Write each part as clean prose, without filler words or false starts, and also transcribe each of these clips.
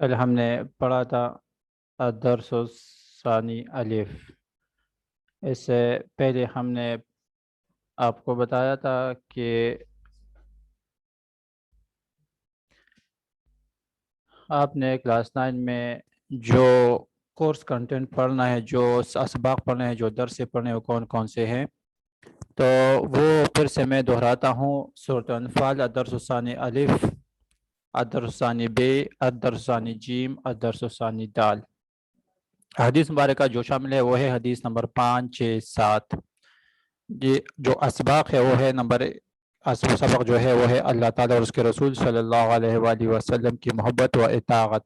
کل ہم نے پڑھا تھا الدرس الثانی الف۔ اس سے پہلے ہم نے آپ کو بتایا تھا کہ آپ نے کلاس 9 میں جو کورس کنٹینٹ پڑھنا ہے، جو اسباق پڑھنے ہیں، جو درس پڑھنے ہیں، وہ کون کون سے ہیں، تو وہ پھر سے میں دہراتا ہوں۔ سورۃ انفال، الدرس الثانی الف، الدرس الثانی بے، الدرس الثانی جیم، الدرس الثانی دال۔ حدیث مبارکہ جو شامل ہے وہ ہے حدیث نمبر 5، 6، 7۔ یہ جو اسباق ہے وہ ہے سبق جو ہے وہ ہے اللہ تعالیٰ اور اس کے رسول صلی اللہ علیہ وآلہ وسلم کی محبت و اطاعت۔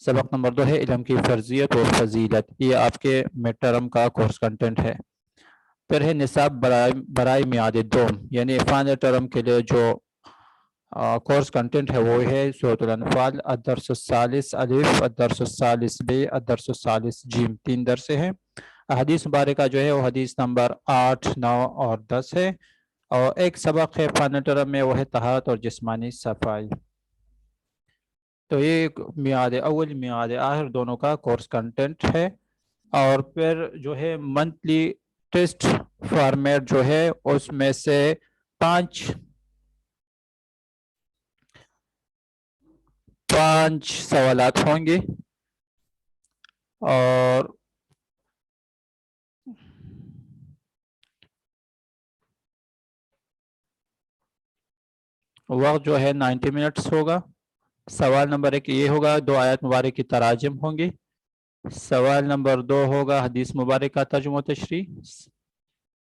سبق نمبر 2 ہے علم کی فرضیت و فضیلت۔ یہ آپ کے مڈ ٹرم کا کورس کنٹینٹ ہے۔ پھر ہے نصاب برائے میعاد دوم، یعنی فائنل ٹرم کے لیے جو کورس کنٹینٹ ہے وہ ہے سورۃ الانفال، الدرس الثالث الف، الدرس الثالث بے، الدرس الثالث جیم۔ 3 درس ہیں۔ حدیث مبارکہ جو ہے وہ حدیث نمبر 8، 9 اور 10 ہے، اور ایک سبق ہے فائنل ٹرم میں، وہ ہے طہارت اور جسمانی صفائی۔ تو یہ میعاد اول میعاد آخر دونوں کا کورس کنٹینٹ ہے۔ اور پھر جو ہے منتھلی ٹیسٹ فارمیٹ جو ہے اس میں سے 5 سوالات ہوں گے، اور وقت جو ہے 90 منٹس ہوگا۔ سوال نمبر 1 یہ ہوگا، 2 آیات مبارک کی تراجم ہوں گی۔ سوال نمبر 2 ہوگا حدیث مبارک کا ترجمہ و تشریح۔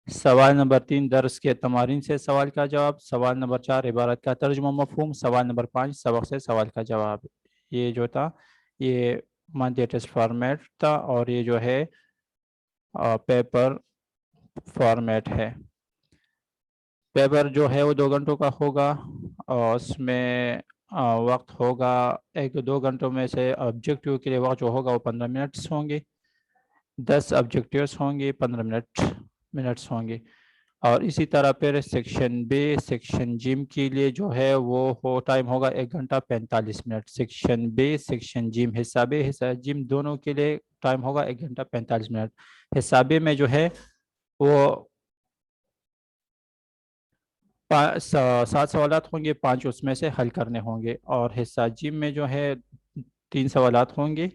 سوال نمبر 3 درس کے تمارین سے سوال کا جواب۔ سوال نمبر 4 عبارت کا ترجمہ مفہوم۔ سوال نمبر 5 سبق سے سوال کا جواب۔ یہ جو تھا یہ منتھلی ٹیسٹ فارمیٹ تھا، اور یہ جو ہے پیپر فارمیٹ ہے۔ پیپر جو ہے وہ 2 گھنٹوں کا ہوگا، اور اس میں وقت ہوگا 1-2 گھنٹوں میں سے آبجیکٹیو کے لیے وقت جو ہوگا وہ 15 منٹس ہوں گے۔ 10 آبجیکٹیوز ہوں گے، 15 منٹس ہوں گے۔ اور اسی طرح پھر سیکشن بے، سیکشن جیم کے لیے جو ہے وہ ٹائم ہوگا 1 گھنٹہ 45 منٹ۔ سیکشن بے، سیکشن جیم، حصہ بے حصہ جیم دونوں کے لیے ٹائم ہوگا 1 گھنٹہ 45 منٹ۔ حصہ بے میں جو ہے وہ 7 سوالات ہوں گے، 5 اس میں سے حل کرنے ہوں گے۔ اور حصہ جیم میں جو ہے 3 سوالات ہوں گے،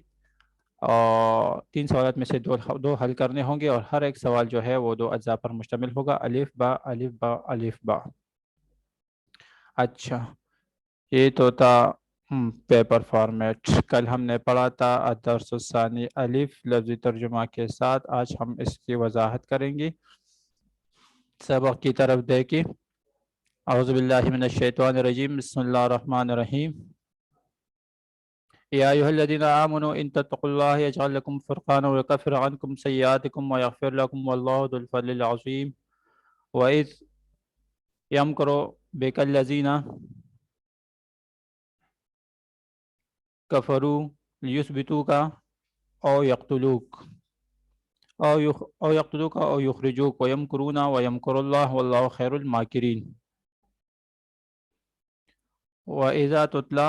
اور 3 سوالات میں سے 2 حل کرنے ہوں گے، اور ہر ایک سوال جو ہے وہ 2 اجزاء پر مشتمل ہوگا، الف با الف با الف با۔ اچھا، یہ تو تھا پیپر فارمیٹ۔ کل ہم نے پڑھا تھا الدرس الثانی الف لفظی ترجمہ کے ساتھ۔ آج ہم اس کی وضاحت کریں گے۔ سبق کی طرف دیکھیں۔ اعوذ باللہ من الشیطان الرجیم، بسم اللہ الرحمن الرحیم۔ یا ایھا الذین آمنوا ان تتقوا اللہ یجعل لکم فرقانا ویکفر عنکم سیئاتکم ویغفر لکم واللہ ذو الفضل العظیم۔ وَإِذْ یمکر بک الذین کفروا لیثبتوک او یقتلوک او یخرجوک ویمکرون ویمکر اللہ واللہ خیر الماکرین۔ وَإِذَا تُتْلَى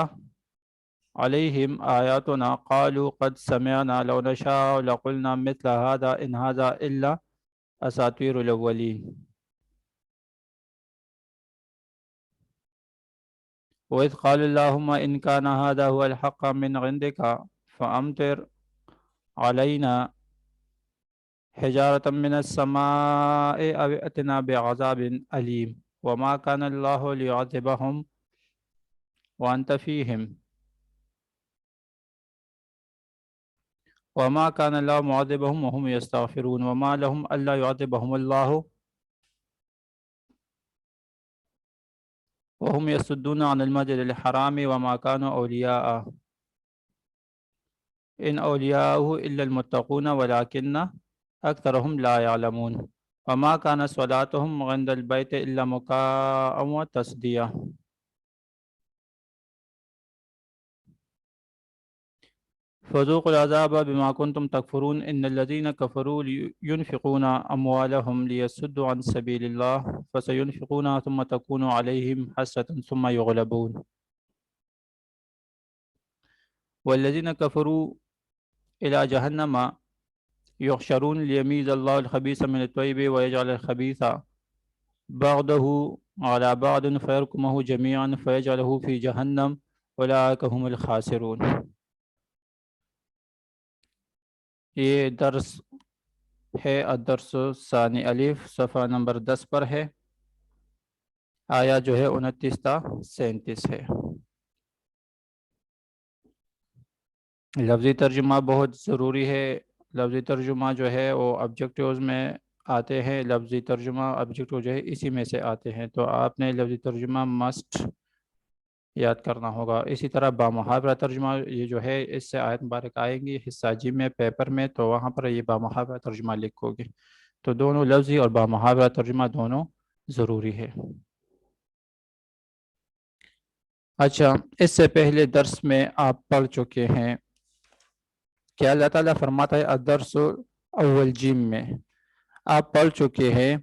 علیہم آیاتنا قالوا قد سمعنا لو نشاء لقلنا مثل هذا ان هذا الا اساطیر الاولین۔ وَإِذْ قال اللهم إن كان هذا هو الحق من عندك فأمطر علينا حجارة من السماء أو ائتنا بعذاب أليم وما كان الله ليعذبهم وأنت فيهم وما كان الله معذبهم وهم يستغفرون وما لهم ألا يعذبهم الله وهم يصدون عن المسجد الحرام وما كانوا أولياءه إن أولياءه إلا المتقون ولكن أكثرهم لا يعلمون وما كان صلاتهم عند البيت إلا مكاء وتصدية۔ فذوقوا العذاب بما كنتم تكفرون إن الذين كفروا ينفقون أموالهم ليصدوا عن سبيل الله فسينفقونها ثم تكون عليهم حسرة ثم يغلبون والذین کفروا الی جہنم یحشرون لیمیز اللہ الخبیث من الطیب ویجعل الخبیث بعضه على بعض فیرکمہ جمیعا فیجعلہ فی جہنم اولئک هم الخاسرون۔ یہ درس ہے الدرس ثانی الف، صفحہ نمبر 10 پر ہے، آیا جو ہے 29 تا 37 ہے۔ لفظی ترجمہ بہت ضروری ہے۔ لفظی ترجمہ جو ہے وہ آبجیکٹیوز میں آتے ہیں، لفظی ترجمہ آبجیکٹیو جو ہے اسی میں سے آتے ہیں، تو آپ نے لفظی ترجمہ مسٹ یاد کرنا ہوگا۔ اسی طرح بامحاورہ ترجمہ یہ جو ہے اس سے آیت مبارک آئیں گی حصہ جی میں پیپر میں، تو وہاں پر یہ بامحاورہ ترجمہ لکھو گے، تو دونوں لفظی اور بامحاورہ ترجمہ دونوں ضروری ہے۔ اچھا، اس سے پہلے درس میں آپ پڑھ چکے ہیں کہ اللہ تعالیٰ فرماتا ہے الدرس اول جیم میں آپ پڑھ چکے ہیں،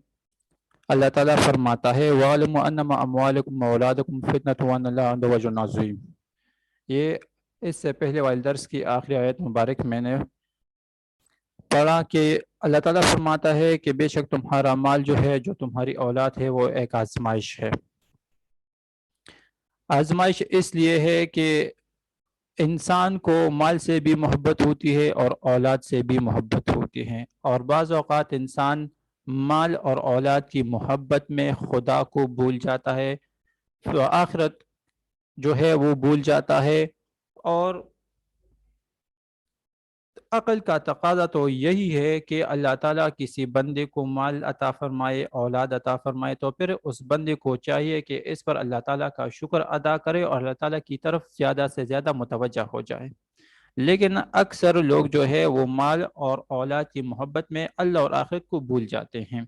اللہ تعالیٰ فرماتا ہے وَعَلَمُوا أَنَّمَا أَمْوَالُكُمْ وَأَوْلَادُكُمْ فِتْنَةٌ وَأَنَّ اللَّهَ عِندَهُ أَجْرٌ عَظِيمٌ۔ یہ اس سے پہلے والے درس کی آخری آیت مبارک میں نے پڑھا کہ اللہ تعالیٰ فرماتا ہے کہ بے شک تمہارا مال جو ہے، جو تمہاری اولاد ہے، وہ ایک آزمائش ہے۔ آزمائش اس لیے ہے کہ انسان کو مال سے بھی محبت ہوتی ہے اور اولاد سے بھی محبت ہوتی ہے، اور بعض اوقات انسان مال اور اولاد کی محبت میں خدا کو بھول جاتا ہے، تو آخرت جو ہے وہ بھول جاتا ہے۔ اور عقل کا تقاضا تو یہی ہے کہ اللہ تعالیٰ کسی بندے کو مال عطا فرمائے، اولاد عطا فرمائے، تو پھر اس بندے کو چاہیے کہ اس پر اللہ تعالیٰ کا شکر ادا کرے اور اللہ تعالیٰ کی طرف زیادہ سے زیادہ متوجہ ہو جائے۔ لیکن اکثر لوگ جو ہے وہ مال اور اولاد کی محبت میں اللہ اور آخرت کو بھول جاتے ہیں۔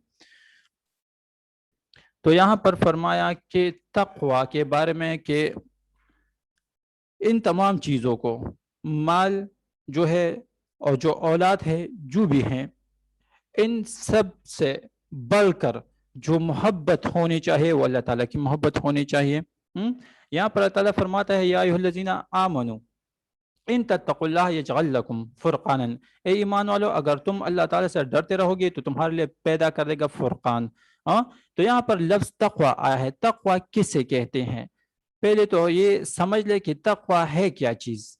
تو یہاں پر فرمایا کہ تقوی کے بارے میں کہ ان تمام چیزوں کو، مال جو ہے اور جو اولاد ہے جو بھی ہیں، ان سب سے بڑھ کر جو محبت ہونی چاہیے وہ اللہ تعالیٰ کی محبت ہونی چاہیے۔ یہاں پر اللہ تعالیٰ فرماتا ہے یا ایھا الذین آمنوا ان تتقوا اللہ یجعل لکم فرقانا، اے ایمان والو اگر تم اللہ تعالیٰ سے ڈرتے رہو گے تو تمہارے لیے پیدا کر دے گا فرقان۔ تو یہاں پر لفظ تقوی آیا ہے۔ تقوی کسے کہتے ہیں؟ پہلے تو یہ سمجھ لے کہ تقوی ہے کیا چیز۔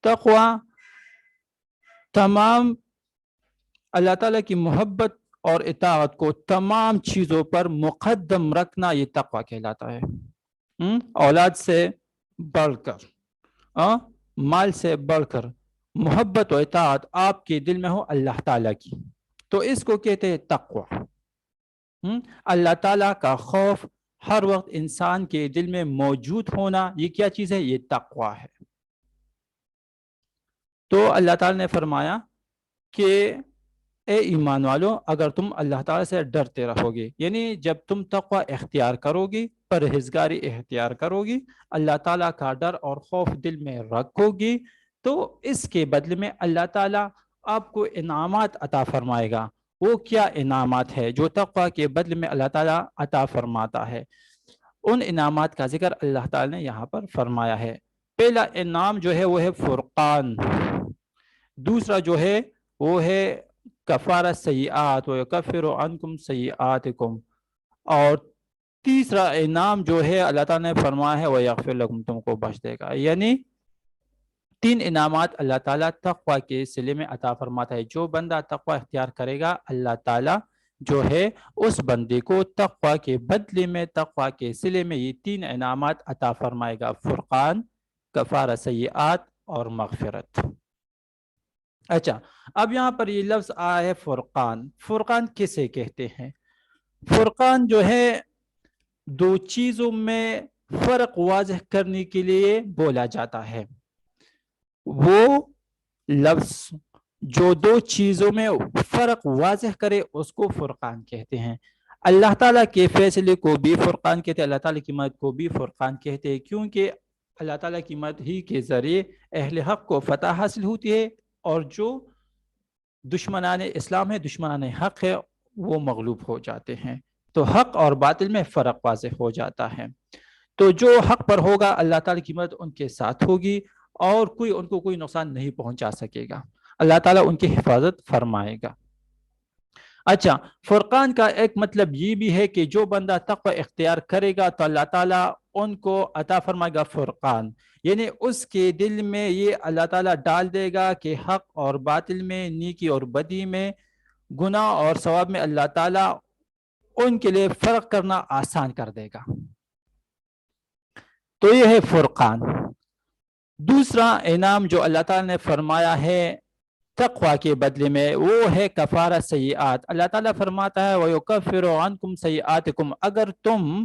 تقوی تمام اللہ تعالیٰ کی محبت اور اطاعت کو تمام چیزوں پر مقدم رکھنا، یہ تقوی کہلاتا ہے۔ اولاد سے بڑھ کر، مال سے بڑھ کر محبت و اطاعت آپ کے دل میں ہو اللہ تعالیٰ کی، تو اس کو کہتے ہیں تقوی۔ اللہ تعالیٰ کا خوف ہر وقت انسان کے دل میں موجود ہونا، یہ کیا چیز ہے؟ یہ تقوی ہے۔ تو اللہ تعالیٰ نے فرمایا کہ اے ایمان والو اگر تم اللہ تعالیٰ سے ڈرتے رہو گے، یعنی جب تم تقوی اختیار کرو گی، پرہیزگاری اختیار کرو گی، اللہ تعالیٰ کا ڈر اور خوف دل میں رکھو گی، تو اس کے بدلے میں اللہ تعالیٰ آپ کو انعامات عطا فرمائے گا۔ وہ کیا انعامات ہے جو تقوی کے بدلے میں اللہ تعالیٰ عطا فرماتا ہے؟ ان انعامات کا ذکر اللہ تعالیٰ نے یہاں پر فرمایا ہے۔ پہلا انعام جو ہے وہ ہے فرقان، دوسرا جو ہے وہ ہے کفارہ سیئات ویکفر عنکم سیئاتکم، اور تیسرا انعام جو ہے اللہ تعالیٰ نے فرمایا ہے ویغفر لکم، تم کو بخش دے گا۔ یعنی 3 انعامات اللہ تعالیٰ تقوی کے صلے میں عطا فرماتا ہے۔ جو بندہ تقوی اختیار کرے گا اللہ تعالیٰ جو ہے اس بندے کو تقوی کے بدلے میں، تقوی کے صلے میں یہ 3 انعامات عطا فرمائے گا: فرقان، کفارہ سیئات اور مغفرت۔ اچھا، اب یہاں پر یہ لفظ آیا ہے فرقان۔ فرقان کسے کہتے ہیں؟ فرقان جو ہے 2 چیزوں میں فرق واضح کرنے کے لیے بولا جاتا ہے۔ وہ لفظ جو 2 چیزوں میں فرق واضح کرے اس کو فرقان کہتے ہیں۔ اللہ تعالیٰ کے فیصلے کو بھی فرقان کہتے ہیں، اللہ تعالیٰ کی مدد کو بھی فرقان کہتے ہیں، کیونکہ اللہ تعالیٰ کی مدد ہی کے ذریعے اہل حق کو فتح حاصل ہوتی ہے، اور جو دشمنان اسلام ہے، دشمنان حق ہے، وہ مغلوب ہو جاتے ہیں۔ تو حق اور باطل میں فرق واضح ہو جاتا ہے۔ تو جو حق پر ہوگا اللہ تعالیٰ کی مدد ان کے ساتھ ہوگی، اور کوئی ان کو کوئی نقصان نہیں پہنچا سکے گا. اللہ تعالیٰ ان کی حفاظت فرمائے گا. اچھا، فرقان کا ایک مطلب یہ بھی ہے کہ جو بندہ تقوی اختیار کرے گا تو اللہ تعالیٰ ان کو عطا فرمائے گا فرقان، یعنی اس کے دل میں یہ اللہ تعالیٰ ڈال دے گا کہ حق اور باطل میں، نیکی اور بدی میں، گناہ اور ثواب میں اللہ تعالیٰ ان کے لیے فرق کرنا آسان کر دے گا. تو یہ ہے فرقان. دوسرا انعام جو اللہ تعالیٰ نے فرمایا ہے تقوی کے بدلے میں، وہ ہے کفارہ سیئات. اللہ تعالیٰ فرماتا ہے وَيُكَفِّرُ عَنْكُمْ سَيِّئَاتِكُمْ، اگر تم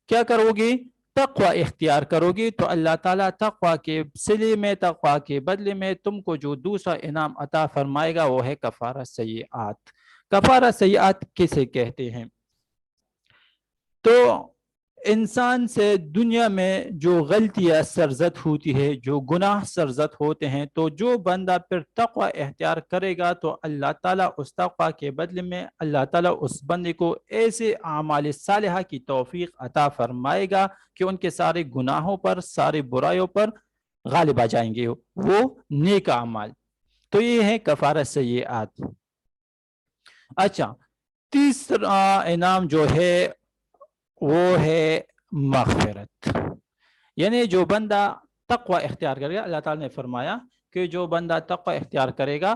کیا کرو گی؟ تقوی اختیار کرو گی تو اللہ تعالیٰ تقوی کے صلے میں، تقوی کے بدلے میں تم کو جو دوسرا انعام عطا فرمائے گا وہ ہے کفارہ سیئات. کفارہ سیئات کسے کہتے ہیں؟ تو انسان سے دنیا میں جو غلطیاں سرزد ہوتی ہے، جو گناہ سرزد ہوتے ہیں، تو جو بندہ پھر تقوی اختیار کرے گا تو اللہ تعالیٰ اس تقوی کے بدلے میں اللہ تعالیٰ اس بندے کو ایسے اعمال صالحہ کی توفیق عطا فرمائے گا کہ ان کے سارے گناہوں پر، سارے برائیوں پر غالب آ جائیں گے وہ نیک اعمال. تو یہ ہے کفارہ سیئات. اچھا، تیسرا انعام جو ہے وہ ہے مغفرت، یعنی جو بندہ تقوی اختیار کرے گا، اللہ تعالیٰ نے فرمایا کہ جو بندہ تقوی اختیار کرے گا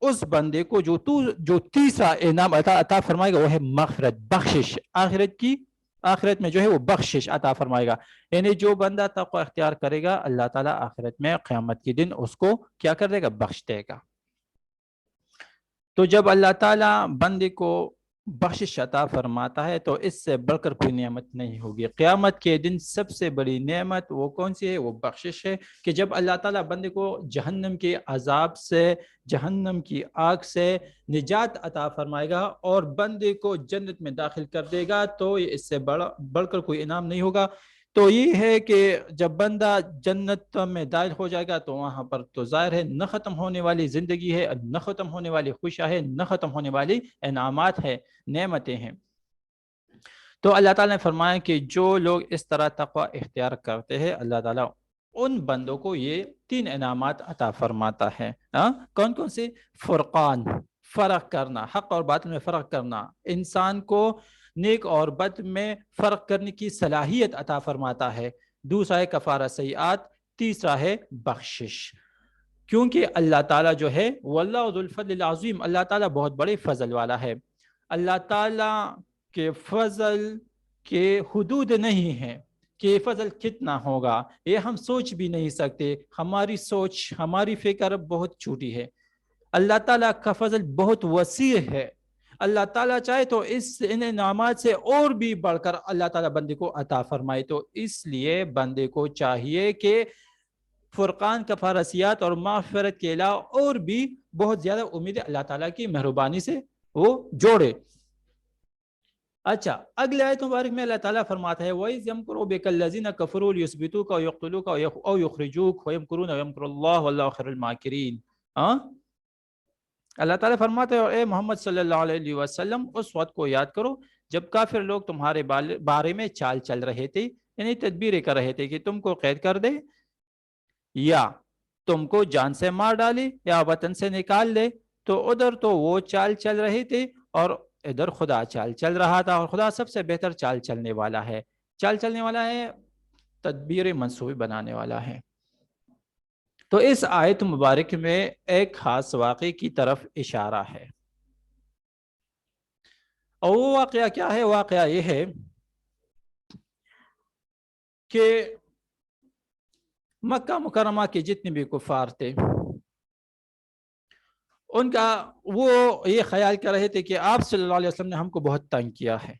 اس بندے کو جو تیسرا انعام عطا فرمائے گا وہ ہے مغفرت، بخشش. آخرت میں جو ہے وہ بخشش عطا فرمائے گا. یعنی جو بندہ تقوی اختیار کرے گا اللہ تعالیٰ آخرت میں قیامت کے دن اس کو کیا کر دے گا؟ بخش دے گا. تو جب اللہ تعالیٰ بندے کو بخشش عطا فرماتا ہے تو اس سے بڑھ کر کوئی نعمت نہیں ہوگی. قیامت کے دن سب سے بڑی نعمت وہ کون سی ہے؟ وہ بخشش ہے. کہ جب اللہ تعالیٰ بندے کو جہنم کے عذاب سے، جہنم کی آگ سے نجات عطا فرمائے گا اور بندے کو جنت میں داخل کر دے گا تو اس سے بڑھ کر کوئی انعام نہیں ہوگا. تو یہ ہے کہ جب بندہ جنت میں داخل ہو جائے گا تو وہاں پر تو ظاہر ہے نہ ختم ہونے والی زندگی ہے، نہ ختم ہونے والی خوشیاں ہے، نہ ختم ہونے والی انعامات ہے، نعمتیں ہیں. تو اللہ تعالیٰ نے فرمایا کہ جو لوگ اس طرح تقوی اختیار کرتے ہیں اللہ تعالیٰ ان بندوں کو یہ 3 انعامات عطا فرماتا ہے. کون کون سے؟ فرقان، فرق کرنا، حق اور باطل میں فرق کرنا، انسان کو نیک اور بد میں فرق کرنے کی صلاحیت عطا فرماتا ہے. دوسرا ہے کفارہ سیئات، تیسرا ہے بخشش. کیونکہ اللہ تعالیٰ جو ہے واللہ ذو الفضل العظیم، اللہ تعالیٰ بہت بڑے فضل والا ہے. اللہ تعالیٰ کے فضل کے حدود نہیں ہیں کہ فضل کتنا ہوگا، یہ ہم سوچ بھی نہیں سکتے. ہماری سوچ، ہماری فکر بہت چھوٹی ہے. اللہ تعالیٰ کا فضل بہت وسیع ہے. اللہ تعالیٰ چاہے تو ان انعامات سے اور بھی بڑھ کر اللہ تعالیٰ بندے کو عطا فرمائے. تو اس لیے بندے کو چاہیے کہ فرقان، کفارہ سیئات اور مغفرت کے علاوہ اور بھی بہت زیادہ امید اللہ تعالیٰ کی مہربانی سے وہ جوڑے. اچھا، اگلے آیت مبارک میں اللہ تعالیٰ فرماتا ہے وَإِذْ يَمْكُرُ بِكَ الَّذِينَ كَفَرُوا لِيُثْبِتُوكَ أَوْ يَقْتُلُوكَ أَوْ يُخْرِجُوكَ وَيَمْكُرُونَ وَيَمْكُرُ اللَّهُ وَاللَّهُ خَيْرُ الْمَاكِرِينَ. اللہ تعالیٰ فرماتا ہے اور اے محمد صلی اللہ علیہ وسلم اس وقت کو یاد کرو جب کافر لوگ تمہارے بارے میں چال چل رہے تھے، یعنی تدبیریں کر رہے تھے کہ تم کو قید کر دے یا تم کو جان سے مار ڈالے یا وطن سے نکال دے. تو ادھر تو وہ چال چل رہے تھے اور ادھر خدا چال چل رہا تھا، اور خدا سب سے بہتر چال چلنے والا ہے. چال چلنے والا ہے، تدبیر منصوبے بنانے والا ہے. تو اس آیت مبارک میں ایک خاص واقعے کی طرف اشارہ ہے، اور وہ واقعہ کیا ہے؟ واقعہ یہ ہے کہ مکہ مکرمہ کے جتنے بھی کفار تھے ان کا وہ یہ خیال کر رہے تھے کہ آپ صلی اللہ علیہ وسلم نے ہم کو بہت تنگ کیا ہے.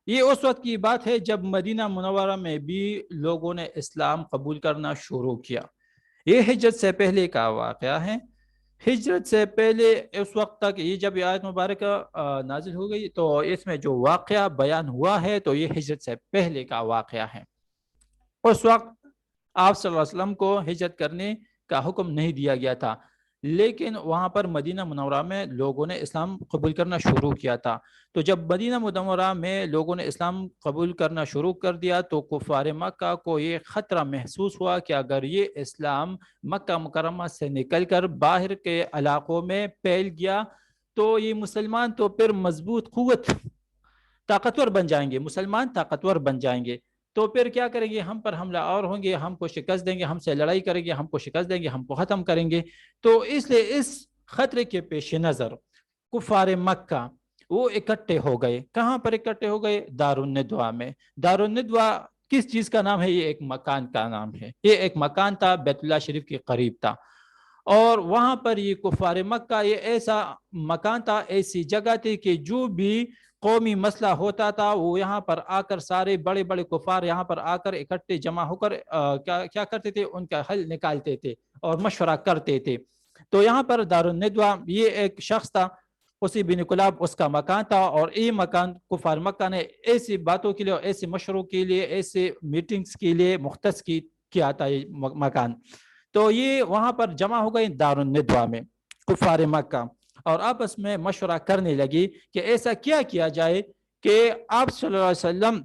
یہ اس وقت کی بات ہے جب مدینہ منورہ میں بھی لوگوں نے اسلام قبول کرنا شروع کیا. یہ ہجرت سے پہلے کا واقعہ ہے. ہجرت سے پہلے اس وقت تک یہ جب آیت مبارکہ نازل ہو گئی تو اس میں جو واقعہ بیان ہوا ہے تو یہ ہجرت سے پہلے کا واقعہ ہے. اس وقت آپ صلی اللہ علیہ وسلم کو ہجرت کرنے کا حکم نہیں دیا گیا تھا، لیکن وہاں پر مدینہ منورہ میں لوگوں نے اسلام قبول کرنا شروع کیا تھا. تو جب مدینہ منورہ میں لوگوں نے اسلام قبول کرنا شروع کر دیا تو کفار مکہ کو یہ خطرہ محسوس ہوا کہ اگر یہ اسلام مکہ مکرمہ سے نکل کر باہر کے علاقوں میں پھیل گیا تو یہ مسلمان تو پھر مضبوط قوت طاقتور بن جائیں گے، مسلمان طاقتور بن جائیں گے، تو پھر کیا کریں گے، ہم پر حملہ اور ہوں گے، ہم کو شکست دیں گے، ہم سے لڑائی کریں گے، ہم کو شکست دیں گے، ہم کو ختم کریں گے. تو اس لیے اس خطرے کے پیش نظر کفار مکہ وہ اکٹھے ہو گئے. کہاں پر اکٹھے ہو گئے؟ دارالندوا میں. دارالندوا کس چیز کا نام ہے؟ یہ ایک مکان کا نام ہے. یہ ایک مکان تھا، بیت اللہ شریف کے قریب تھا، اور وہاں پر یہ کفار مکہ یہ ایسا مکان تھا، ایسی جگہ تھی کہ جو بھی قومی مسئلہ ہوتا تھا وہ یہاں پر آ کر سارے بڑے بڑے کفار یہاں پر آ کر اکٹھے جمع ہو کر کیا کرتے تھے، ان کا حل نکالتے تھے اور مشورہ کرتے تھے. تو یہاں پر دارالندوا یہ ایک شخص تھا، اسی بن کلاب اس کا مکان تھا، اور یہ مکان کفار مکہ نے ایسی باتوں کے لیے، ایسے مشوروں کے لیے، ایسے میٹنگز کے لیے مختص کیا تھا یہ مکان. تو یہ وہاں پر جمع ہو گئی دارالندوا میں کفار مکہ، اور آپس میں مشورہ کرنے لگی کہ ایسا کیا کیا جائے کہ آپ صلی اللہ علیہ وسلم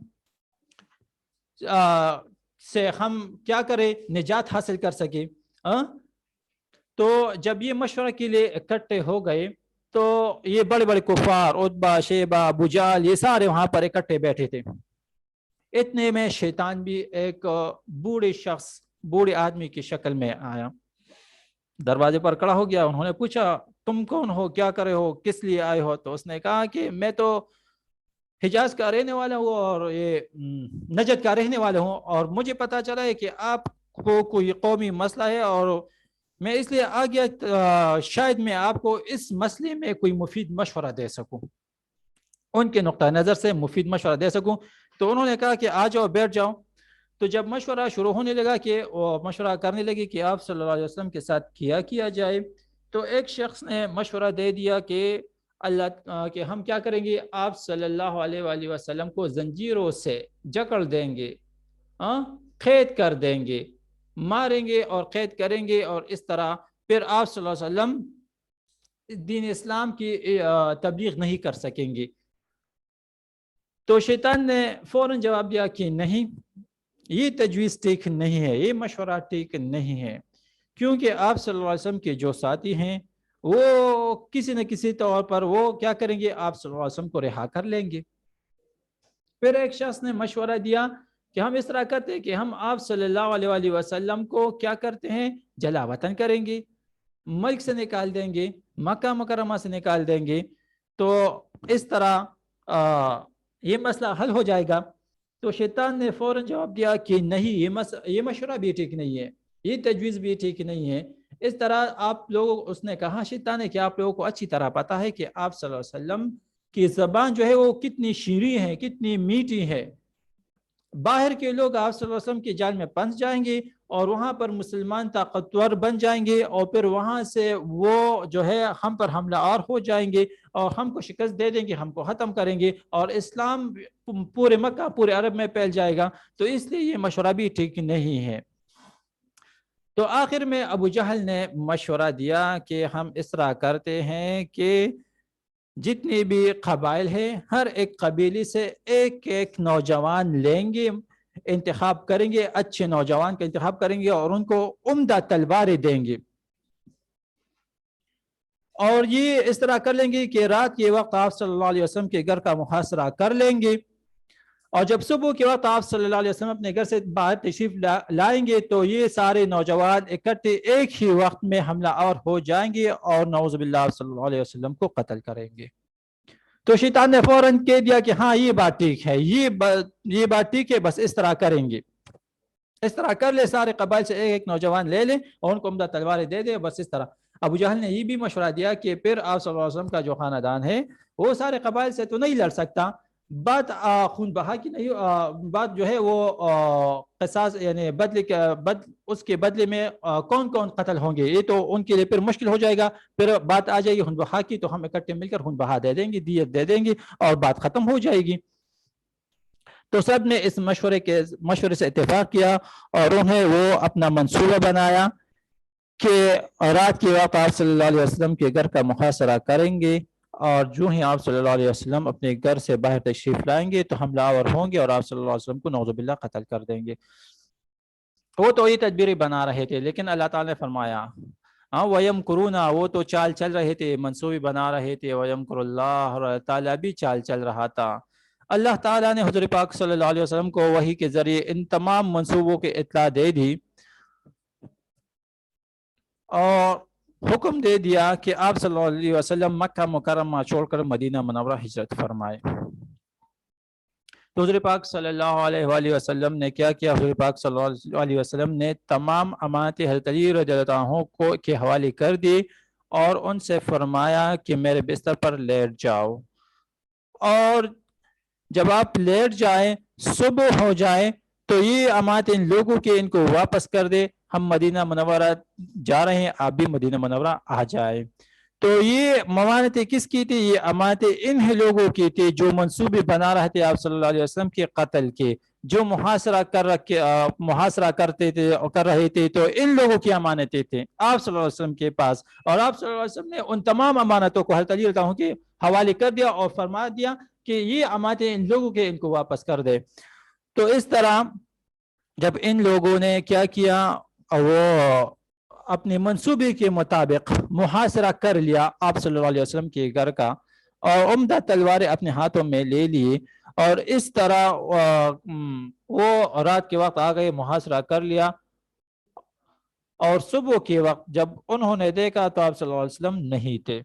سے ہم کیا کریں، نجات حاصل کر سکیں. تو جب یہ مشورہ کے لیے اکٹھے ہو گئے تو یہ بڑے بڑے کفار عتبہ، شیبہ، ابو جہل، یہ سارے وہاں پر اکٹھے بیٹھے تھے. اتنے میں شیطان بھی ایک بوڑھے شخص، بوڑھے آدمی کی شکل میں آیا، دروازے پر کھڑا ہو گیا. انہوں نے پوچھا تم کون ہو، کیا کرے ہو، کس لیے آئے ہو؟ تو اس نے کہا کہ میں تو حجاز کا رہنے والا ہوں اور یہ نجد کا رہنے والا ہوں، اور مجھے پتا چلا ہے کہ آپ کو کوئی قومی مسئلہ ہے اور میں اس لیے آ گیا شاید میں آپ کو اس مسئلے میں کوئی مفید مشورہ دے سکوں، ان کے نقطہ نظر سے مفید مشورہ دے سکوں. تو انہوں نے کہا کہ آ جاؤ، بیٹھ جاؤ. تو جب مشورہ شروع ہونے لگا کہ مشورہ کرنے لگے کہ آپ صلی اللہ علیہ وسلم کے ساتھ کیا جائے، تو ایک شخص نے مشورہ دے دیا کہ اللہ کہ ہم کیا کریں گے، آپ صلی اللہ علیہ وآلہ وسلم کو زنجیروں سے جکڑ دیں گے، قید کر دیں گے، ماریں گے اور قید کریں گے، اور اس طرح پھر آپ صلی اللہ علیہ وسلم دین اسلام کی تبلیغ نہیں کر سکیں گے. تو شیطان نے فوراً جواب دیا کہ نہیں، یہ تجویز ٹھیک نہیں ہے، یہ مشورہ ٹھیک نہیں ہے، کیونکہ آپ صلی اللہ علیہ وسلم کے جو ساتھی ہیں وہ کسی نہ کسی طور پر وہ کیا کریں گے، آپ صلی اللہ علیہ وسلم کو رہا کر لیں گے. پھر ایک شخص نے مشورہ دیا کہ ہم اس طرح کرتے ہیں کہ ہم آپ صلی اللہ علیہ وآلہ وسلم کو کیا کرتے ہیں، جلا وطن کریں گے، ملک سے نکال دیں گے، مکہ مکرمہ سے نکال دیں گے، تو اس طرح یہ مسئلہ حل ہو جائے گا. تو شیطان نے فوراً جواب دیا کہ نہیں، یہ مشورہ بھی ٹھیک نہیں ہے، یہ تجویز بھی ٹھیک نہیں ہے. اس طرح آپ لوگ، اس نے کہا شیطان نے کہ آپ لوگوں کو اچھی طرح پتا ہے کہ آپ صلی اللہ علیہ وسلم کی زبان جو ہے وہ کتنی شیریں ہے، کتنی میٹھی ہے. باہر کے لوگ آپ صلی اللہ علیہ وسلم کے جال میں پھنس جائیں گے اور وہاں پر مسلمان طاقتور بن جائیں گے، اور پھر وہاں سے وہ جو ہے ہم پر حملہ آور ہو جائیں گے اور ہم کو شکست دے دیں گے، ہم کو ختم کریں گے، اور اسلام پورے مکہ، پورے عرب میں پھیل جائے گا. تو اس لیے یہ مشورہ بھی ٹھیک نہیں ہے. تو آخر میں ابو جہل نے مشورہ دیا کہ ہم اس طرح کرتے ہیں کہ جتنے بھی قبائل ہیں ہر ایک قبیلے سے ایک ایک نوجوان لیں گے، انتخاب کریں گے، اچھے نوجوان کا انتخاب کریں گے اور ان کو عمدہ تلواریں دیں گے، اور یہ اس طرح کر لیں گے کہ رات کے وقت آپ صلی اللہ علیہ وسلم کے گھر کا محاصرہ کر لیں گے، اور جب صبح کے وقت آپ صلی اللہ علیہ وسلم اپنے گھر سے باہر تشریف لائیں گے تو یہ سارے نوجوان اکٹھے ایک ہی وقت میں حملہ آور ہو جائیں گے اور نعوذ باللہ صلی اللہ علیہ وسلم کو قتل کریں گے. تو شیطان نے فوراً کہہ دیا کہ ہاں یہ بات ٹھیک ہے، یہ بات ٹھیک ہے، بس اس طرح کریں گے، اس طرح کر لے، سارے قبائل سے ایک ایک نوجوان لے لیں اور ان کو عمدہ تلواریں دے دے، بس اس طرح. ابو جہل نے یہ بھی مشورہ دیا کہ پھر آپ صلی اللہ علیہ وسلم کا جو خاندان ہے وہ سارے قبائل سے تو نہیں لڑ سکتا، بات خون بہا کی نہیں، بات جو ہے وہ قصاص یعنی اس کے بدلے میں کون کون قتل ہوں گے، یہ تو ان کے لیے پھر مشکل ہو جائے گا، پھر بات آ جائے گی خون بہا کی تو ہم اکٹھے مل کر خون بہا دے دیں گے، دیت دے دیں گے اور بات ختم ہو جائے گی. تو سب نے اس مشورے سے اتفاق کیا اور انہیں وہ اپنا منصوبہ بنایا کہ رات کے وقت آپ صلی اللہ علیہ وسلم کے گھر کا محاصرہ کریں گے، اور جو ہی آپ صلی اللہ علیہ وسلم اپنے گھر سے باہر تشریف لائیں گے تو حملہ آور ہوں گے اور آپ صلی اللہ علیہ وسلم کو نعوذ باللہ قتل کر دیں گے۔ وہ تو یہ تدبیریں بنا رہے تھے، لیکن اللہ تعالیٰ نے فرمایا وَيَمْكُرُونَ، وہ تو چال چل رہے تھے، منصوبے بنا رہے تھے، وَيَمْكُرُ اللَّهُ، اور اللہ تعالیٰ بھی چال چل رہا تھا۔ اللہ تعالیٰ نے حضور پاک صلی اللہ علیہ وسلم کو وحی کے ذریعے ان تمام منصوبوں کی اطلاع دے دی اور حکم دے دیا کہ آپ صلی اللہ علیہ وسلم مکہ مکرمہ چھوڑ کر مدینہ منورہ ہجرت فرمائے۔ تو حضور پاک صلی اللہ علیہ وآلہ وسلم نے کیا کیا؟ حضور پاک صلی اللہ علیہ وسلم نے تمام امانتیں حضرت علی رضی اللہ عنہ کو کے حوالے کر دی اور ان سے فرمایا کہ میرے بستر پر لیٹ جاؤ، اور جب آپ لیٹ جائیں صبح ہو جائے تو یہ امانت ان لوگوں کے ان کو واپس کر دے، ہم مدینہ منورہ جا رہے ہیں، آپ بھی مدینہ منورہ آ جائے۔ تو یہ امانتیں کس کی تھی؟ یہ امانتیں ان لوگوں کی تھی جو منصوبے بنا رہے تھے آپ صلی اللہ علیہ وسلم کے قتل کے، جو محاصرہ کرتے تھے اور کر رہے تھے، تو ان لوگوں کی امانتیں تھے آپ صلی اللہ علیہ وسلم کے پاس، اور آپ صلی اللہ علیہ وسلم نے ان تمام امانتوں کو حضرت علی رضی اللہ عنہ کے حوالے کر دیا اور فرما دیا کہ یہ امانتیں ان لوگوں کے ان کو واپس کر دے۔ تو اس طرح جب ان لوگوں نے کیا کیا، وہ اپنے منصوبے کے مطابق محاصرہ کر لیا آپ صلی اللہ علیہ وسلم کے گھر کا، اور عمدہ تلواریں اپنے ہاتھوں میں لے لیے، اور اس طرح وہ رات کے وقت آ گئے، محاصرہ کر لیا، اور صبح کے وقت جب انہوں نے دیکھا تو آپ صلی اللہ علیہ وسلم نہیں تھے۔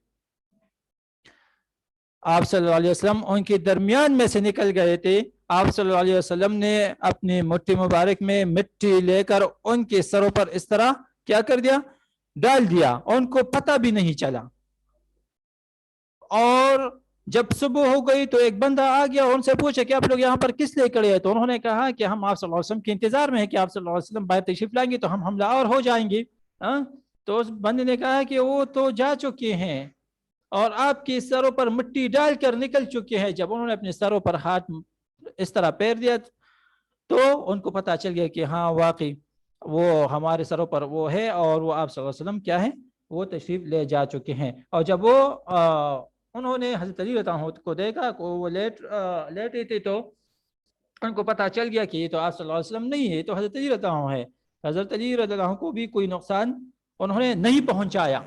آپ صلی اللہ علیہ وسلم ان کے درمیان میں سے نکل گئے تھے۔ آپ صلی اللہ علیہ وسلم نے اپنی مٹھی مبارک میں مٹی لے کر ان کے سروں پر اس طرح کیا کر دیا؟ ڈال دیا، ان کو پتہ بھی نہیں چلا۔ اور جب صبح ہو گئی تو ایک بندہ آ گیا، ان سے پوچھا کہ آپ لوگ یہاں پر کس لیے کھڑے ہیں؟ تو انہوں نے کہا کہ ہم آپ صلی اللہ علیہ وسلم کے انتظار میں ہیں کہ آپ صلی اللہ علیہ وسلم باہر تشریف لائیں گے تو ہم حملہ آور ہو جائیں گے۔ تو اس بندے نے کہا کہ وہ تو جا چکے ہیں اور آپ کے سروں پر مٹی ڈال کر نکل چکے ہیں۔ جب انہوں نے اپنے سروں پر ہاتھ اس طرح پیر دیا تو ان کو پتہ چل گیا کہ ہاں واقعی وہ ہمارے سروں پر وہ ہے، اور وہ آپ صلی اللہ علیہ وسلم کیا ہے، وہ تشریف لے جا چکے ہیں۔ اور جب وہ انہوں نے حضرت علی رضی اللہ عنہ کو دیکھا کہ وہ لیٹے تھے تو ان کو پتہ چل گیا کہ یہ تو آپ صلی اللہ علیہ وسلم نہیں ہے، تو حضرت علی رضی اللہ عنہ ہے۔ حضرت علی رضی اللہ عنہ کو بھی کوئی نقصان انہوں نے نہیں پہنچایا،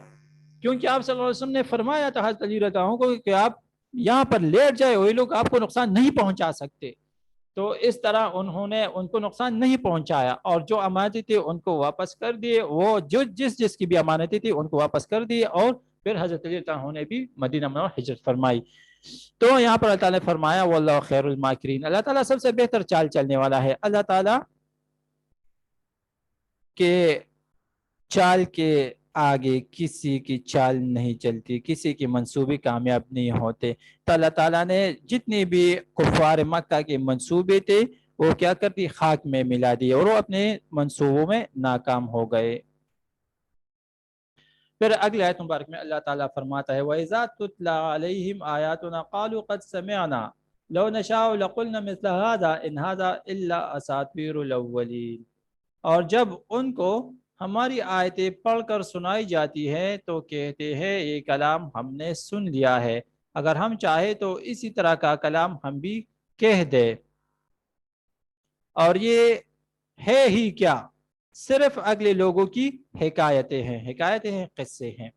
کیونکہ آپ صلی اللہ علیہ وسلم نے فرمایا تھا حضرت علی رضی اللہ عنہ کو کہ آپ یہاں پر لیٹ جائے، وہی لوگ آپ کو نقصان نہیں پہنچا سکتے۔ تو اس طرح انہوں نے ان کو نقصان نہیں پہنچایا، اور جو امانتیں تھی ان کو واپس کر دیے، وہ جو جس کی بھی امانتیں تھی ان کو واپس کر دیے، اور پھر حضرت علی رضی اللہ عنہ نے بھی مدینہ منورہ ہجرت فرمائی۔ تو یہاں پر اللہ تعالیٰ نے فرمایا واللہ خیر الماکرین، اللہ تعالیٰ سب سے بہتر چال چلنے والا ہے۔ اللہ تعالیٰ کے چال کے آگے کسی کی چال نہیں چلتی، کسی کی منصوبے کامیاب نہیں ہوتے۔ تو اللہ تعالیٰ نے جتنی بھی کفار مکہ کے منصوبے تھے وہ کیا کرتی؟ خاک میں ملا دیے، اور وہ اپنے منصوبوں میں ناکام ہو گئے۔ پھر اگلے آیت مبارک میں اللہ تعالیٰ فرماتا ہے وَإِذَا تُتْلَى عَلَيْهِمْ آيَاتُنَا قَالُوا قَدْ سَمِعْنَا لَوْ نَشَاءُ لَقُلْنَا مِثْلَ هَذَا إِنْ هَذَا إِلَّا أَسَاطِيرُ الْأَوَّلِينَ۔ اور جب ان کو ہماری آیتیں پڑھ کر سنائی جاتی ہے تو کہتے ہیں یہ کلام ہم نے سن لیا ہے، اگر ہم چاہے تو اسی طرح کا کلام ہم بھی کہہ دے، اور یہ ہے ہی کیا، صرف اگلے لوگوں کی حکایتیں ہیں، قصے ہیں۔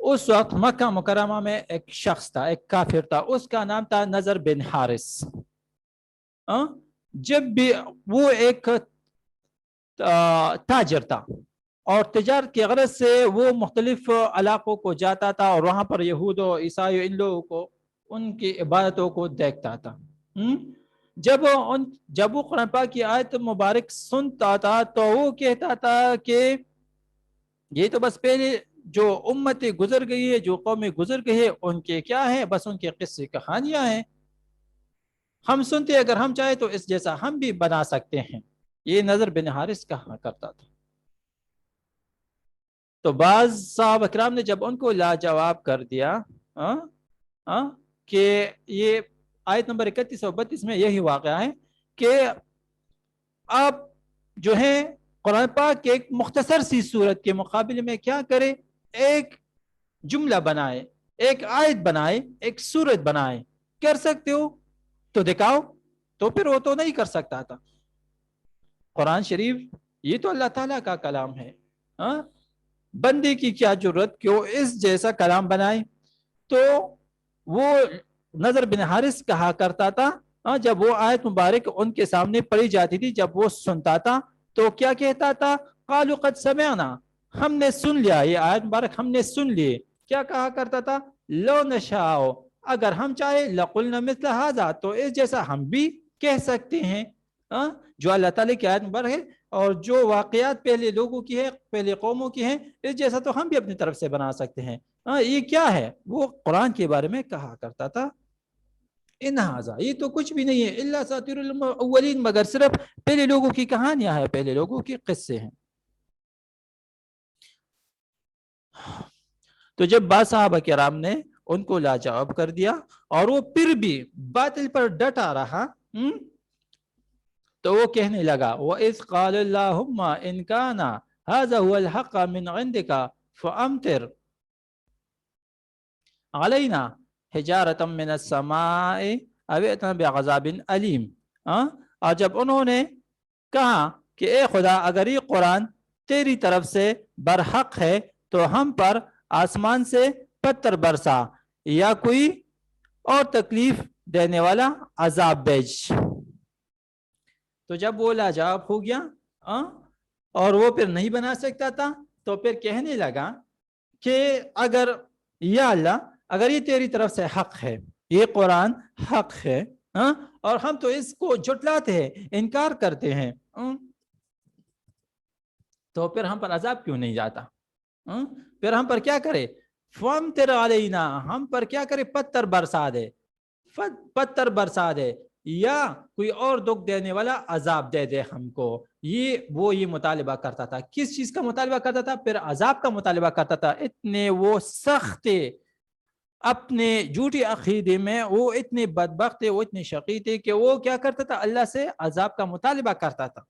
اس وقت مکہ مکرمہ میں ایک شخص تھا، ایک کافر تھا، اس کا نام تھا نضر بن حارث۔ جب بھی وہ ایک تاجر تھا اور تجارت کی غرض سے وہ مختلف علاقوں کو جاتا تھا اور وہاں پر یہود و عیسائی ان لوگوں کو ان کی عبادتوں کو دیکھتا تھا۔ جب وہ قرآن پاک کی آیت مبارک سنتا تھا تو وہ کہتا تھا کہ یہ تو بس پہلے جو امتیں گزر گئی ہے، جو قومیں گزر گئی ہے، ان کے کیا ہے، بس ان کے قصے کہانیاں ہیں، ہم سنتے اگر ہم چاہیں تو اس جیسا ہم بھی بنا سکتے ہیں۔ یہ نضر بن حارث کہا کرتا تھا۔ تو بعض صحابہ کرام نے جب ان کو لاجواب کر دیا کہ یہ آیت نمبر 31 اور 32 میں یہی واقعہ ہے کہ آپ جو ہیں قرآن پاک ایک مختصر سی صورت کے مقابلے میں کیا کرے، ایک جملہ بنائے، ایک آیت بنائے، ایک صورت بنائے. کر سکتے ہو تو دکھاؤ. تو پھر وہ تو نہیں کر سکتا تھا. قرآن شریف یہ تو اللہ تعالیٰ کا کلام ہے. بندے کی کیا ضرورت کہ وہ اس جیسا کلام بنائے. تو وہ نضر بن حارث کہا کرتا تھا جب وہ آیت مبارک ان کے سامنے پڑھی جاتی تھی، جب وہ سنتا تھا تو کیا کہتا تھا؟ قالوا قد سمعنا، ہم نے سن لیا، یہ آیت مبارک ہم نے سن لی. کیا کہا کرتا تھا؟ لو نشاء، اگر ہم چاہے لقلنا مثل هذا، تو اس جیسا ہم بھی کہہ سکتے ہیں. جو اللہ تعالیٰ کی آیت مبارک ہے اور جو واقعات پہلے لوگوں کی ہے، پہلے قوموں کی ہیں، اس جیسا تو ہم بھی اپنی طرف سے بنا سکتے ہیں. یہ کیا ہے؟ وہ قرآن کے بارے میں کہا کرتا تھا ان هذا، یہ تو کچھ بھی نہیں ہے، الا اساطیر الاولین، مگر صرف پہلے لوگوں کی کہانیاں ہیں، پہلے لوگوں کی قصے ہیں. تو جب بعض صحابہ کرام نے ان کو لاجواب کر دیا اور وہ پھر بھی باطل پر ڈٹا رہا، تو وہ کہنے لگا وَإِذْ قَالَ اللَّهُمَّ إِنْ كَانَ هَذَا هُوَ الْحَقَّ مِنْ عِنْدِكَ فَأَمْطِرْ عَلَيْنَا حِجَارَةً مِنَ السَّمَاءِ أَوْ ائْتِنَا بِعَذَابٍ أَلِيمٍ. اور جب انہوں نے کہا کہ اے خدا، اگر یہ قرآن تیری طرف سے برحق ہے تو ہم پر آسمان سے پتھر برسا یا کوئی اور تکلیف دینے والا عذاب بھیج. تو جب وہ لاجواب ہو گیا اور وہ پھر نہیں بنا سکتا تھا، تو پھر کہنے لگا کہ اگر یا اللہ، اگر یہ تیری طرف سے حق ہے، یہ قرآن حق ہے، اور ہم تو اس کو جھٹلاتے ہیں، انکار کرتے ہیں، تو پھر ہم پر عذاب کیوں نہیں جاتا؟ پھر ہم پر کیا کرے؟ فَامْطِرْ عَلَيْنَا، ہم پر کیا کرے؟ پتھر برسا دے، پتھر برسا دے، یا کوئی اور دکھ دینے والا عذاب دے دے ہم کو. وہ یہ مطالبہ کرتا تھا. کس چیز کا مطالبہ کرتا تھا؟ پھر عذاب کا مطالبہ کرتا تھا. اتنے وہ سخت تھے اپنے جھوٹی عقیدے میں، وہ اتنے بدبخت تھے، وہ اتنے شقی تھے کہ وہ کیا کرتا تھا؟ اللہ سے عذاب کا مطالبہ کرتا تھا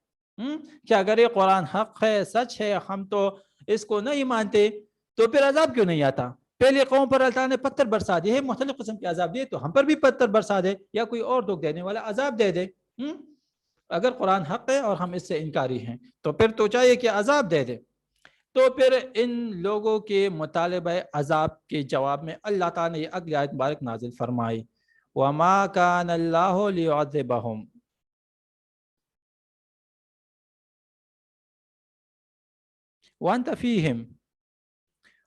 کہ اگر یہ قرآن حق ہے، سچ ہے، ہم تو اس کو نہیں مانتے، تو پھر عذاب کیوں نہیں آتا؟ پہلے قوم پر اللہ نے پتھر برسا دیے، مختلف قسم کے عذاب دیے، تو ہم پر بھی پتھر برسا دے یا کوئی اور دکھ دینے والا عذاب دے دے. اگر قرآن حق ہے اور ہم اس سے انکاری ہیں تو پھر تو چاہیے کہ عذاب دے دے. تو پھر ان لوگوں کے مطالبہ عذاب کے جواب میں اللہ تعالیٰ نے یہ اگلی آیت مبارک نازل فرمائی، وَمَا كَانَ اللَّهُ لِيُعَذِّبَهُمْ وَأَنْتَ فِيهِمْ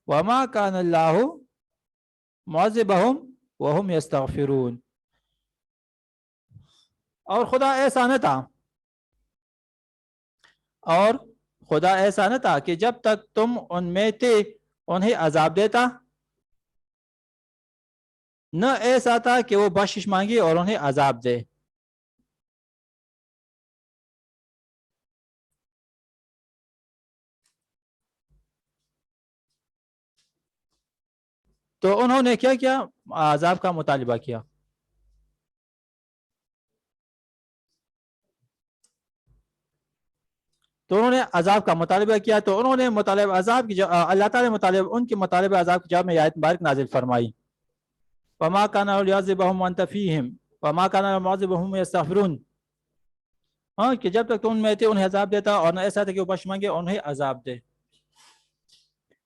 وَمَا كَانَ اللَّهُ مُعَذِّبَهُمْ وَهُمْ يَسْتَغْفِرُونَ. اور خدا ایسا نہ تھا، اور خدا ایسا نہ تھا کہ جب تک تم ان میں تھے انہیں عذاب دیتا، نہ ایسا تھا کہ وہ بخشش مانگے اور انہیں عذاب دے. تو انہوں نے کیا کیا؟ عذاب کا مطالبہ کیا. تو انہوں نے عذاب کا مطالبہ کیا، تو انہوں نے مطالبہ عذاب کی اللہ تعالیٰ نے ان کے مطالبہ عذاب کی جواب میں آیت مبارک نازل فرمائی، وَمَا كَانَ لِيُعَذِّبَهُمْ وَأَنْتَ فِيهِمْ وَمَا كَانَ لِمُعَذِّبَهُمْ وَهُمْ يَسْتَغْفِرُونَ. کہ جب تک تو ان میں تھے انہیں عذاب دیتا، اور نہ ایسا تھا کہ وہ بخش مانگے اور انہیں عذاب دے.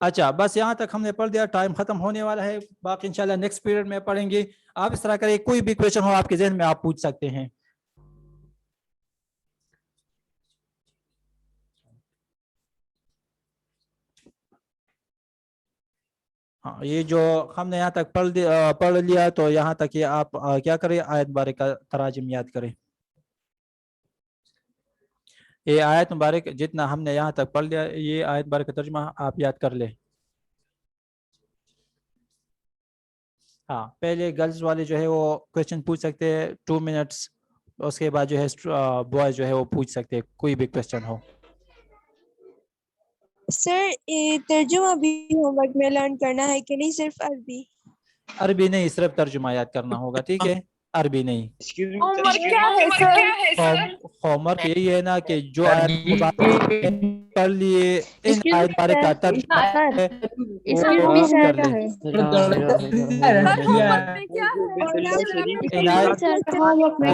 اچھا، بس یہاں تک ہم نے پڑھ دیا، ٹائم ختم ہونے والا ہے، باقی انشاءاللہ نیکسٹ پیریڈ میں پڑھیں گے. آپ اس طرح کریں، کوئی بھی کویشچن ہو آپ کے ذہن میں آپ پوچھ سکتے ہیں. ہاں، یہ جو ہم نے یہاں تک پڑھ لیا، تو یہاں تک یہ آپ کیا کریں، آیت مبارک کا تراجم یاد کریں. یہ آیت مبارک جتنا ہم نے یہاں تک پڑھ لیا، یہ آیت مبارک کا ترجمہ آپ یاد کر لیں. ہاں، پہلے گرلز والے جو ہے وہ کویشچن پوچھ سکتے ہیں 2 منٹس، اس کے بعد جو ہے بوائز جو ہے وہ پوچھ سکتے ہیں کوئی بھی کویشچن ہو. سر ترجمہ بھی ہوم ورک میں لرن کرنا ہے کہ نہیں صرف عربی؟ عربی نہیں، صرف ترجمہ یاد کرنا ہوگا. ٹھیک ہے. عربی نہیں. عمر کیا ہے سر؟ ہوم ورک یہی ہے نا کہ جو آیت مبارکہ پڑھ لیے ان آیت مبارکہ کا ترجمہ ہے وہ کر لیں. ان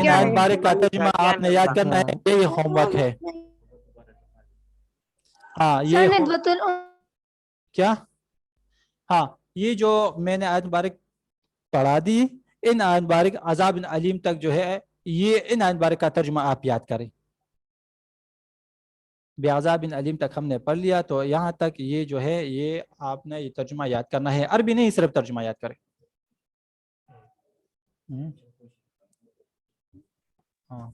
آیت مبارکہ کا ترجمہ آپ نے یاد کرنا ہے. یہی ہوم ورک ہے. ہاں یہ کیا ہاں یہ جو میں نے آیت مبارک پڑھا دی ان آیت مبارک عذاب علیم تک جو ہے یہ ان آیت مبارک کا ترجمہ آپ یاد کریں. بعذاب علیم تک ہم نے پڑھ لیا تو یہاں تک یہ جو ہے یہ آپ نے یہ ترجمہ یاد کرنا ہے. عربی نہیں صرف ترجمہ یاد کریں. ہاں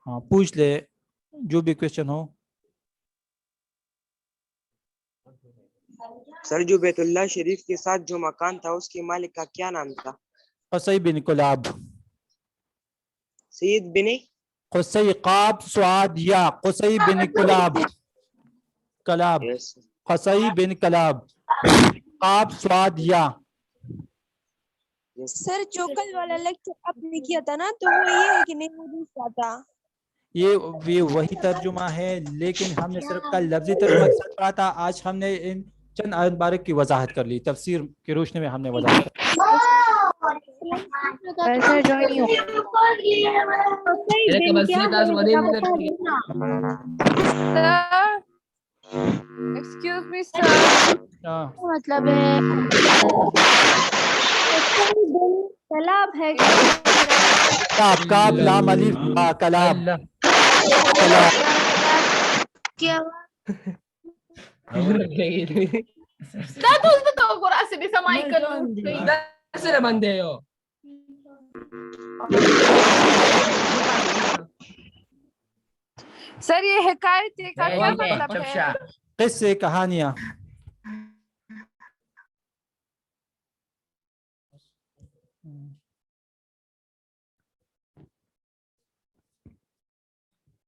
ہاں پوچھ لے جو بھی کوشچن ہو. سر جو بیت اللہ شریف کے ساتھ جو مکان تھا اس کے مالک کا کیا نام تھا؟ قصی بن کلاب. سید بن قصی قاب سعاد یا قصی بن کلاب. کلاب قصی بن کلاب قاب سعاد یا. سر چوکل والا لیکچر آپ نے کیا تھا نا تو وہ یہ ہے کہ نہیں وہ دوسرا تھا. یہ وہی ترجمہ ہے لیکن ہم نے صرف کل لفظی ترجمہ کے ساتھ پڑھا تھا. آج ہم نے ان چند آیت مبارک کی وضاحت کر لی. تفسیر کی روشنی میں ہم نے وضاحت کر ایکسکیوز می سر، مطلب ہے کلاب ہے کلاب کاف لام الف کلاب کلاب. کیا datos betul aku rasa bisa Michael. Sudah Mandeo. سر یہ حکایت کا کیا مطلب ہے؟ قصے کہانیاں.